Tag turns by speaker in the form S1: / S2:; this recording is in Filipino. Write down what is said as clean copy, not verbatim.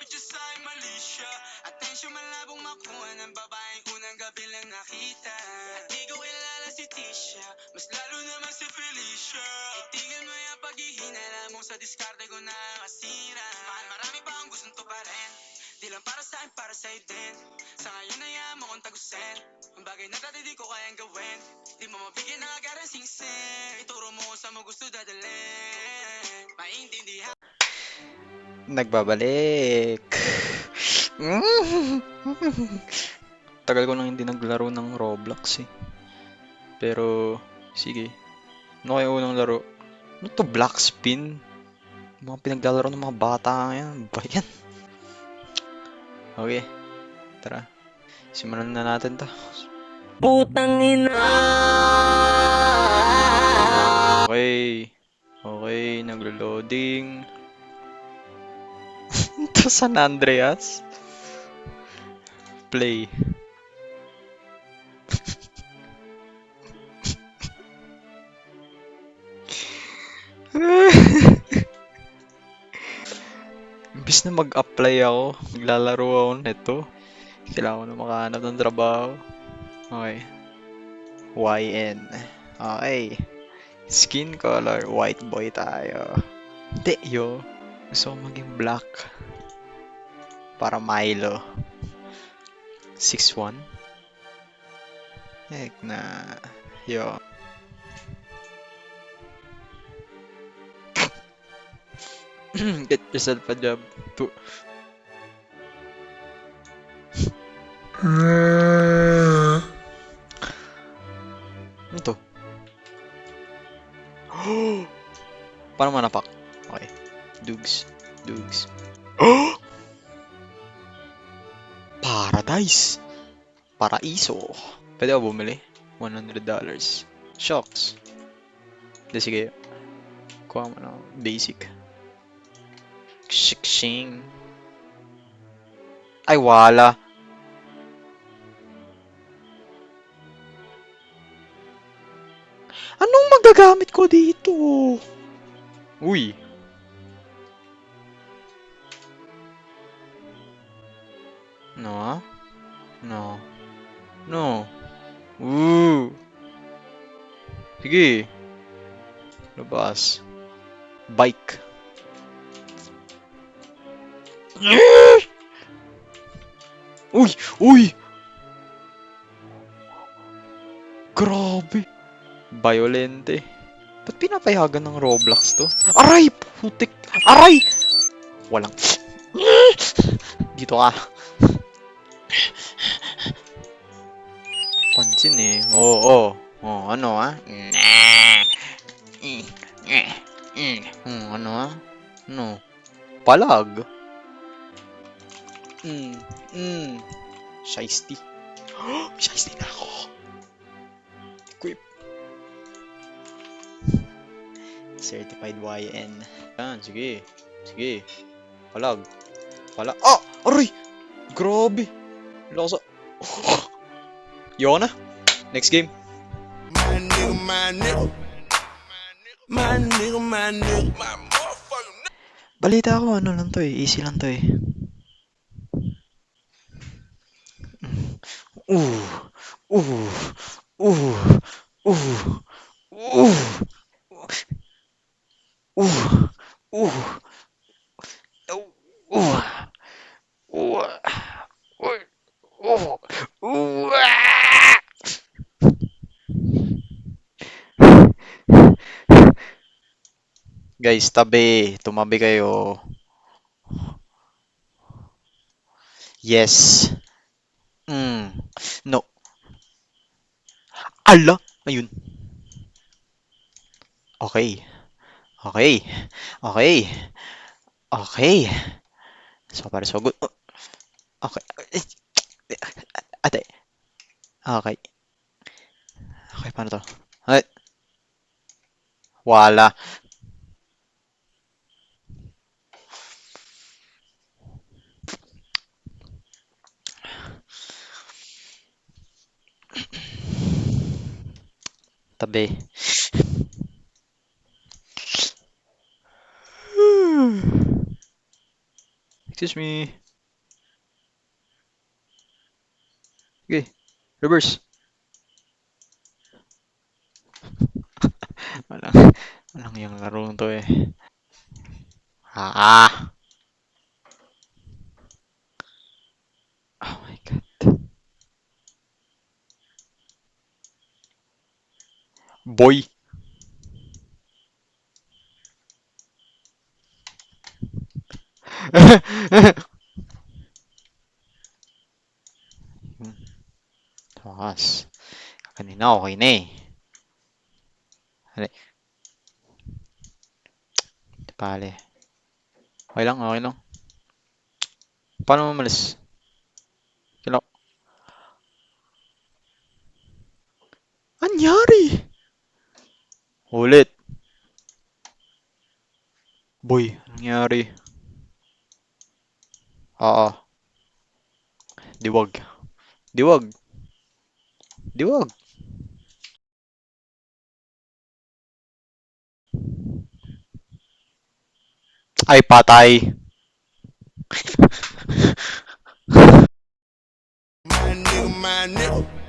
S1: Diyos ay mali siya. Atensyon malabong makuha ng babaeng unang gabi lang nakita. At di ko kilala si Tisha, mas lalo naman si Felicia. Itigil mo yung paghihinala mo sa diskarte ko na kasira. Mahal, marami pa ang gustong tuparin. Di lang para sa akin, para sa'yo din. Sa ngayon ay mo kong tagusin. Ang bagay na dati di ko kayang gawin. Di mo mabigyan ng agarang singsing. Ituro mo kung saan mo gusto dadalhin. Maintindihan.
S2: Nagbabalik. Tagal ko nang hindi naglaro ng Roblox eh. Pero, sige. Ano kayo unang laro? Ano to, Black Spin? Mga pinaglalaro ng mga bata ngayon. Ba yan? Okay, tara. Simulan na natin to.
S1: Putang ina!
S2: Okay. Okay, naglo-loading. Ito San Andreas. Play. Imbis na mag-apply ako, maglalaro ako nito. Kailangan ko na makahanap ng trabaho. Okay. YN. Okay. Skin color, white boy tayo. Hindi, yo. Gusto ko maging black. Para Milo. 6'1". Heck na. Yo. Get yourself a job. Ano to? Paano manapak? Okay. Dugs. Dugs. Paradise! Paraiso. Pwede ako bumili? $100. Shocks. Hindi, sige. Kuha mo na. Basic. Shing. Ay, wala. Anong magagamit ko dito? Uy. No? No. No. Ooh. Sige. Labas. Bike. Uy! Uy! Grabe. Violente. Ba't pinapayagan ng Roblox to? Aray! Putik! Aray! Walang... Dito ka. Pansin eh. Oo. Oh, ano ah? Ano ah? Ano? Palag. Shiesty. Shiesty na ako. Equip. Certified YN. Yan, sige. Sige. Palag. Palag. Ah! Aray! Grabe. Lasa. Yun na. Next game.
S1: My nigga, my nigga. My nigga, my nigga. My motherfucking nigga.
S2: Balita ko, ano lang to eh. Easy lang to eh. Ooh. Ooh. Ooh. Ooh. Ooh. Ooh. Ooh. Ooh. Ooh. Ooh. Ooh. Guys, tabi. Tumabi kayo. Yes. No. Ala! Ayun. Okay. Okay. Okay. Okay. So far, so good. Okay. Ate. Okay. Okay, paano to? Ay. Wala. Tabi. Excuse me. Okay, reverse. Walang, walang yung larong to eh. Ah! Oh my god. Boy! Takas. Kanina okay na eh. Hali, di pale. Okay lang, okay lang. Paano mo umalis? Kailan? Anyari? Ulit. Boy, nangyari? Oo. Diwag. Diwag. Diwag. Ay, patay.
S1: My nigga, my nigga.